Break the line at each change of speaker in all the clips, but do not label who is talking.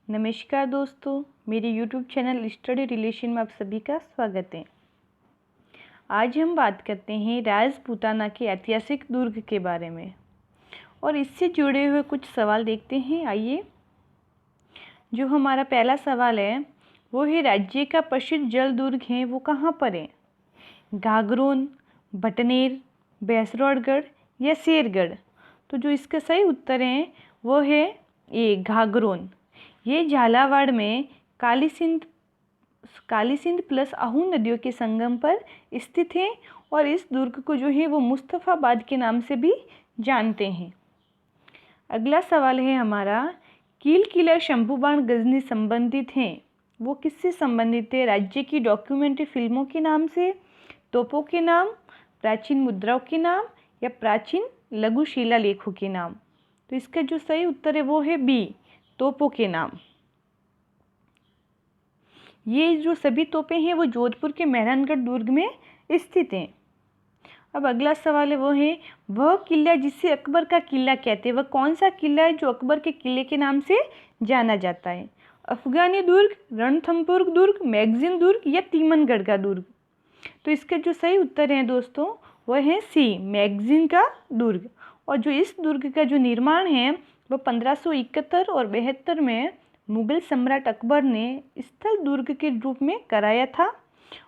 नमस्कार दोस्तों, मेरे YouTube चैनल स्टडी रिलेशन में आप सभी का स्वागत है। आज हम बात करते हैं राजपूताना के ऐतिहासिक दुर्ग के बारे में और इससे जुड़े हुए कुछ सवाल देखते हैं। आइए, जो हमारा पहला सवाल है वो है, राज्य का प्रसिद्ध जल दुर्ग है वो कहाँ पर है? घाघरोन, भटनेर, भैंसरौड़गढ़ या शेरगढ़? तो जो इसका सही उत्तर है वो है ये घाघरोन। ये झालावाड़ में काली सिंध प्लस आहू नदियों के संगम पर स्थित है और इस दुर्ग को जो है वो मुस्तफ़ाबाद के नाम से भी जानते हैं। अगला सवाल है हमारा, कील किला शंभूबाण गजनी संबंधित हैं, वो किससे संबंधित है? राज्य की डॉक्यूमेंट्री फिल्मों के नाम से, तोपों के नाम, प्राचीन मुद्राओं के नाम या प्राचीन लघु शिलालेखों के नाम? तो इसका जो सही उत्तर है वो है बी, तोपों के नाम। ये जो सभी तोपें हैं वो जोधपुर के मेहरानगढ़ दुर्ग में स्थित हैं। अब अगला सवाल है वो है, वह किला जिसे अकबर का किला कहते हैं वह कौन सा किला है जो अकबर के किले के नाम से जाना जाता है? अफगानी दुर्ग, रणथंभौर दुर्ग, मैगजीन दुर्ग या तीमनगढ़ का दुर्ग? तो इसका जो सही उत्तर है दोस्तों वह है सी, मैगजीन का दुर्ग। और जो इस दुर्ग का जो निर्माण है वह 1571 और 72 में मुगल सम्राट अकबर ने स्थल दुर्ग के रूप में कराया था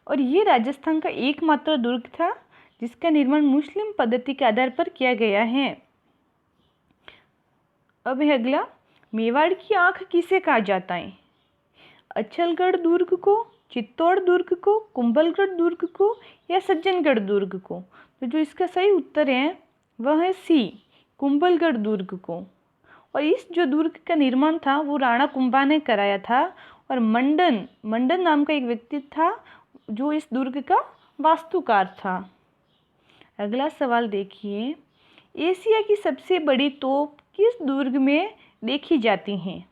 और ये राजस्थान का एकमात्र दुर्ग था जिसका निर्माण मुस्लिम पद्धति के आधार पर किया गया है। अब है अगला, मेवाड़ की आंख किसे कहा जाता है? अचलगढ़ दुर्ग को, चित्तौड़ दुर्ग को, कुंभलगढ़ दुर्ग को या सज्जनगढ़ दुर्ग को? तो जो इसका सही उत्तर है वह है सी, कुंभलगढ़ दुर्ग को। और इस जो दुर्ग का निर्माण था वो राणा कुंभा ने कराया था और मंडन नाम का एक व्यक्ति था जो इस दुर्ग का वास्तुकार था। अगला सवाल देखिए, एशिया की सबसे बड़ी तोप किस दुर्ग में देखी जाती हैं?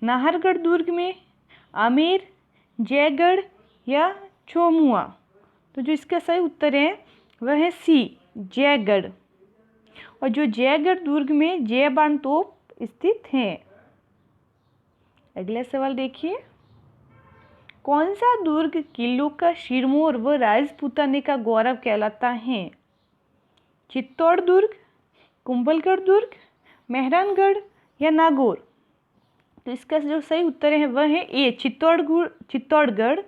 नाहरगढ़ दुर्ग में, आमेर, जयगढ़ या छोमुआ? तो जो इसका सही उत्तर है वह है सी, जयगढ़। और जो जयगढ़ दुर्ग में जयबान तोप स्थित है। अगला सवाल देखिए, कौन सा दुर्ग किलों का सिरमौर व राजपूताने का गौरव कहलाता है? चित्तौड़ दुर्ग, कुंभलगढ़ दुर्ग, मेहरानगढ़ या नागौर? तो इसका जो सही उत्तर है वह है ए, चित्तौड़गढ़।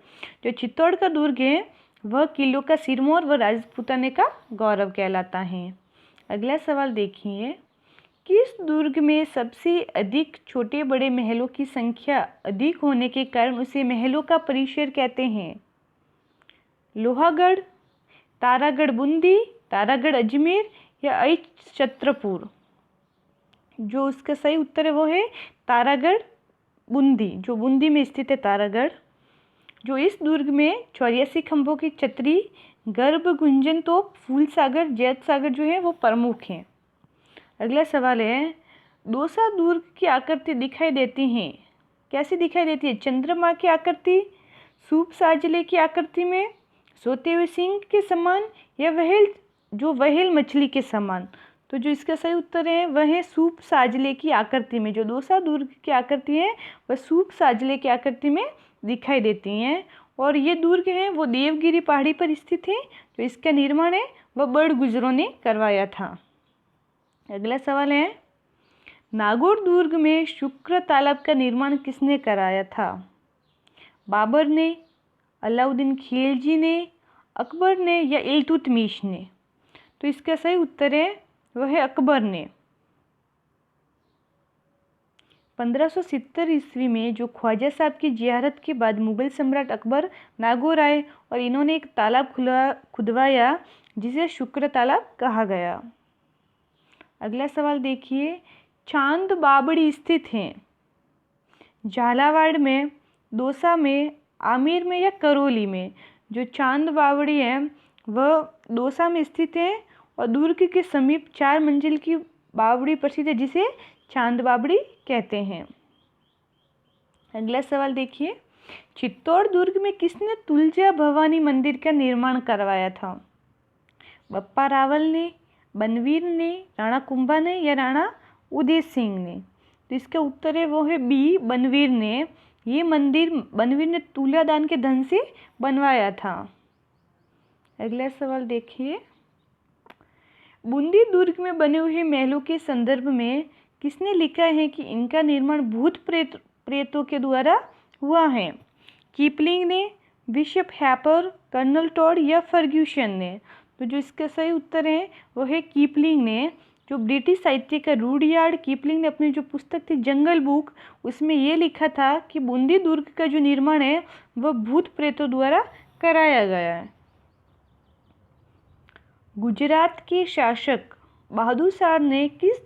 जो चित्तौड़ का दुर्ग है वह किलों का सिरमौर व राजपूताने का गौरव कहलाता है। अगला सवाल देखिए, किस दुर्ग में सबसे अधिक छोटे बड़े महलों की संख्या अधिक होने के कारण उसे महलों का परिसर कहते हैं? लोहागढ़, तारागढ़ बूंदी, तारागढ़ अजमेर या छत्रपुर? जो उसका सही उत्तर है वो है तारागढ़ बूंदी, जो बूंदी में स्थित है तारागढ़। जो इस दुर्ग में 84 खंभों की छतरी, गर्भ गुंजन तोप, फूल सागर, जैत सागर जो है वो प्रमुख हैं। अगला सवाल है, दौसा दुर्ग की आकृति दिखाई देती हैं, कैसी दिखाई देती है? चंद्रमा की आकृति, सूप साजले की आकृति में, सोते हुए सिंह के समान या व्हेल मछली के समान? तो जो इसका सही उत्तर है वह है सूप साजले की आकृति में। जो दौसा दुर्ग की आकृति है वह सूप साजले की आकृति में दिखाई देती हैं और ये दुर्ग है वो देवगिरी पहाड़ी पर स्थित है। जो इसका निर्माण है वह बड़ गुजरों ने करवाया था। अगला सवाल है, नागौर दुर्ग में शुक्र तालाब का निर्माण किसने कराया था? बाबर ने, अलाउद्दीन खिलजी ने, अकबर ने या इल्तुतमिश ने? तो इसका सही उत्तर है वह है अकबर ने। 1570 ईस्वी में जो ख्वाजा साहब की जियारत के बाद मुगल सम्राट अकबर नागौर आए और इन्होंने एक तालाब खुदवाया जिसे शुक्र तालाब कहा गया। अगला सवाल देखिए, चांद बावड़ी स्थित है झालावाड़ में, दौसा में, आमेर में या करौली में? जो चांद बावड़ी है वह दौसा में स्थित है और दुर्ग के समीप 4 मंजिल की बावड़ी प्रसिद्ध है जिसे चांद बावड़ी कहते हैं। अगला सवाल देखिए, चित्तौड़ दुर्ग में किसने तुलजा भवानी मंदिर का निर्माण करवाया था? बप्पा रावल ने, बनवीर ने, राणा कुंभा ने या राणा उदय सिंह ने? तो इसका उत्तर है वो है बी, बनवीर ने। ये मंदिर बनवीर ने तुलादान के धन से बनवाया था। अगला सवाल देखिए, बूंदी दुर्ग में बने हुए महलों के संदर्भ में किसने लिखा है कि इनका निर्माण भूत प्रेतों के द्वारा हुआ है? कीपलिंग ने, बिशप हैपर, कर्नल टॉड या फर्ग्यूसन ने? तो जो इसका सही उत्तर है वो है कीपलिंग ने। जो ब्रिटिश साहित्य का रूडयार्ड कीपलिंग ने अपनी जो पुस्तक थी जंगल बुक, उसमें ये लिखा था कि बूंदी दुर्ग का जो निर्माण है वह भूत प्रेतों द्वारा कराया गया है। गुजरात के शासक बहादुर शाह ने किस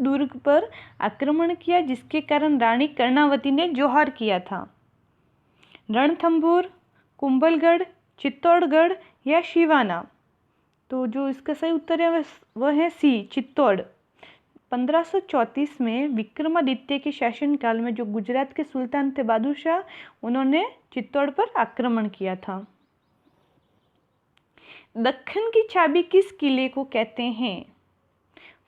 दुर्ग पर आक्रमण किया जिसके कारण रानी कर्णावती ने जौहर किया था? रणथंभौर, कुंभलगढ़, चित्तौड़गढ़ या शिवाना? तो जो इसका सही उत्तर है वह है सी, चित्तौड़। 1534 में विक्रमादित्य के शासनकाल में जो गुजरात के सुल्तान थे बहादुर शाह, उन्होंने चित्तौड़ पर आक्रमण किया था। दक्कन की चाबी किस किले को कहते हैं?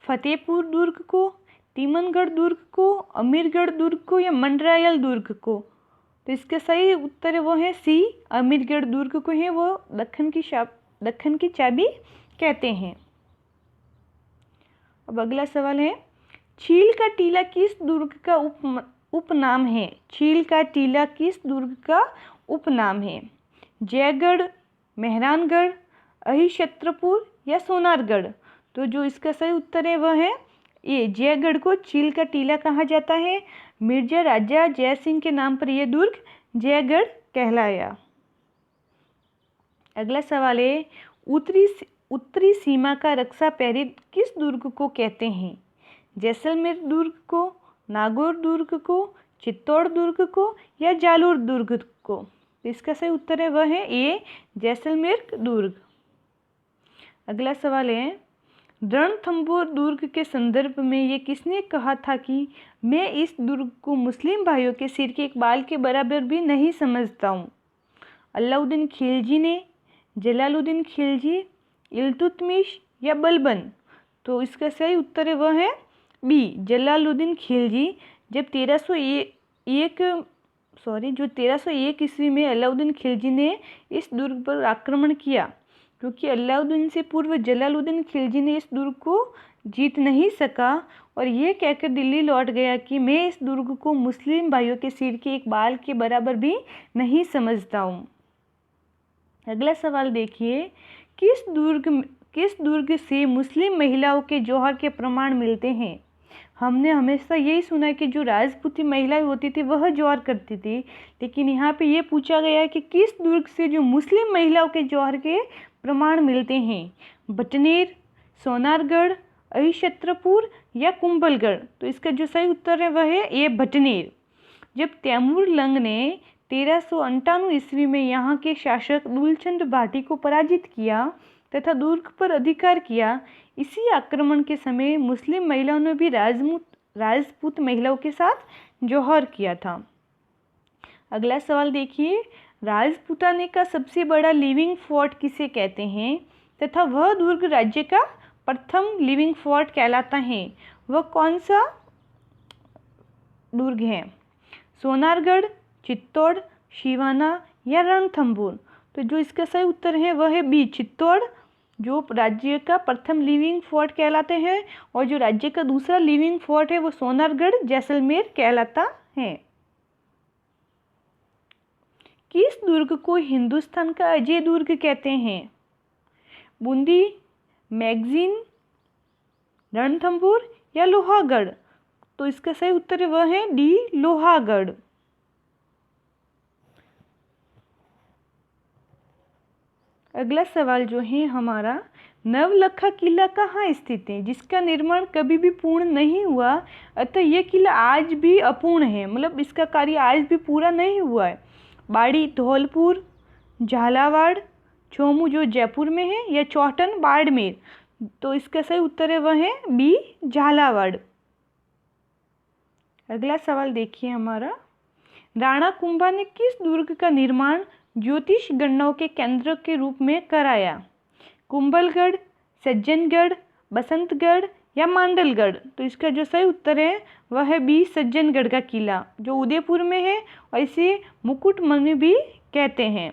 फतेहपुर दुर्ग को, तिमनगढ़ दुर्ग को, अमीरगढ़ दुर्ग को या मंडरायल दुर्ग को? तो इसका सही उत्तर है वो है सी, अमीरगढ़ दुर्ग को है वो दक्कन की चाबी कहते हैं। अब अगला सवाल है, चील का टीला किस दुर्ग का उपनाम है? चील का टीला किस दुर्ग का उपनाम है? जयगढ़, मेहरानगढ़, अहिछत्रपुर या सोनारगढ़? तो जो इसका सही उत्तर है वह है ये, जयगढ़ को चील का टीला कहा जाता है। मिर्जा राजा जय सिंह के नाम पर यह दुर्ग जयगढ़ कहलाया। अगला सवाल है, उत्तरी सीमा का रक्षा प्रहरी किस दुर्ग को कहते हैं? जैसलमेर दुर्ग को, नागौर दुर्ग को, चित्तौड़ दुर्ग को या जालोर दुर्ग को? इसका सही उत्तर है वह है ए, जैसलमेर दुर्ग। अगला सवाल है, रणथंभौर दुर्ग के संदर्भ में ये किसने कहा था कि मैं इस दुर्ग को मुस्लिम भाइयों के सिर के एक बाल के बराबर भी नहीं समझता हूँ? अलाउद्दीन खिलजी ने, जलालुद्दीन खिलजी, इल्तुतमिश या बलबन? तो इसका सही उत्तर है वह है बी, जलालुद्दीन खिलजी। जब 1301 ईस्वी में अलाउद्दीन खिलजी ने इस दुर्ग पर आक्रमण किया, क्योंकि अलाउद्दीन से पूर्व जलालुद्दीन खिलजी ने इस दुर्ग को जीत नहीं सका और ये कहकर दिल्ली लौट गया कि मैं इस दुर्ग को मुस्लिम भाइयों के सिर के एक बाल के बराबर भी नहीं समझता हूँ। अगला सवाल देखिए, किस दुर्ग से मुस्लिम महिलाओं के जौहर के प्रमाण मिलते हैं? हमने हमेशा यही सुना है कि जो राजपूती महिलाएं होती थी वह जौहर करती थी, लेकिन यहाँ पे ये पूछा गया है कि किस दुर्ग से जो मुस्लिम महिलाओं के जौहर के प्रमाण मिलते हैं? बटनेर, सोनारगढ़, अहिछत्रपुर या कुंभलगढ़? तो इसका जो सही उत्तर है वह है ये, बटनेर। जब तैमूर लंग ने 1398 ईस्वी में यहाँ के शासक दुलचंद भाटी को पराजित किया तथा दुर्ग पर अधिकार किया, इसी आक्रमण के समय मुस्लिम महिलाओं ने भी राजपूत महिलाओं के साथ जौहर किया था। अगला सवाल देखिए, राजपूताने का सबसे बड़ा लिविंग फोर्ट किसे कहते हैं तथा वह दुर्ग राज्य का प्रथम लिविंग फोर्ट कहलाता है? वह कौन सा दुर्ग है? सोनारगढ़, चित्तौड़, शिवाना या रणथंभौर? तो जो इसका सही उत्तर है वह है बी, चित्तौड़, जो राज्य का प्रथम लिविंग फोर्ट कहलाते हैं, और जो राज्य का दूसरा लिविंग फोर्ट है वो सोनारगढ़, जैसलमेर कहलाता है। किस दुर्ग को हिंदुस्तान का अजय दुर्ग कहते हैं? बूंदी, मैगजीन, रणथंभौर या लोहागढ़? तो इसका सही उत्तर वह है डी, लोहागढ़। अगला सवाल जो है हमारा, नवलखा किला कहाँ स्थित है जिसका निर्माण कभी भी पूर्ण नहीं हुआ, अतः यह किला आज भी अपूर्ण है, मतलब इसका कार्य आज भी पूरा नहीं हुआ है? बाड़ी धौलपुर, झालावाड़, छोमू जो जयपुर में है, या चौहटन बाड़मेर? तो इसका सही उत्तर है वह है बी, झालावाड़। अगला सवाल देखिए हमारा, राणा कुंभा ने किस दुर्ग का निर्माण ज्योतिष गणनाओं के केंद्र के रूप में कराया? कुंभलगढ़, सज्जनगढ़, बसंतगढ़ या मांडलगढ़। तो इसका जो सही उत्तर है वह है बी, सज्जनगढ़ का किला जो उदयपुर में है और इसे मुकुटमणि भी कहते हैं।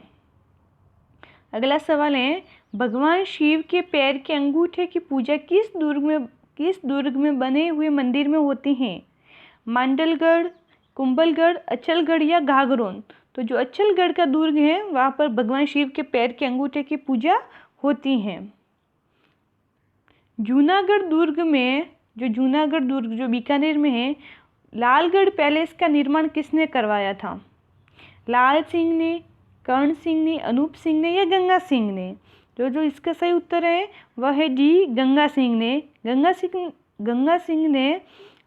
अगला सवाल है, भगवान शिव के पैर के अंगूठे की पूजा किस दुर्ग में बने हुए मंदिर में होती है? मांडलगढ़, कुंभलगढ़, अचलगढ़ या घाघरोन। तो जो अचलगढ़ का दुर्ग है वहाँ पर भगवान शिव के पैर के अंगूठे की पूजा होती है। जूनागढ़ दुर्ग जो बीकानेर में है, लालगढ़ पैलेस का निर्माण किसने करवाया था? लाल सिंह ने, कर्ण सिंह ने, अनूप सिंह ने या गंगा सिंह ने। जो इसका सही उत्तर है वह है डी, गंगा सिंह ने। गंगा सिंह ने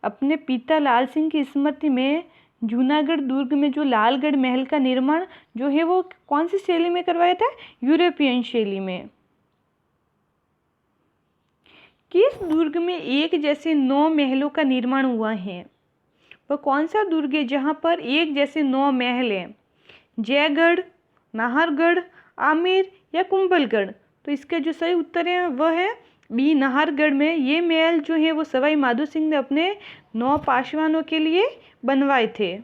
अपने पिता लाल सिंह की स्मृति में जूनागढ़ दुर्ग में जो लालगढ़ महल का निर्माण जो है वो कौन सी शैली में करवाया था? यूरोपियन शैली में। किस दुर्ग में एक जैसे 9 महलों का निर्माण हुआ है? वह कौन सा दुर्ग है जहाँ पर एक जैसे 9 महल हैं? जयगढ़, नाहरगढ़, आमेर या कुंभलगढ़। तो इसका जो सही उत्तर है वह है बी, नाहरगढ़ में। ये महल जो है वो सवाई माधो सिंह ने अपने 9 पासवानों के लिए बनवाए थे।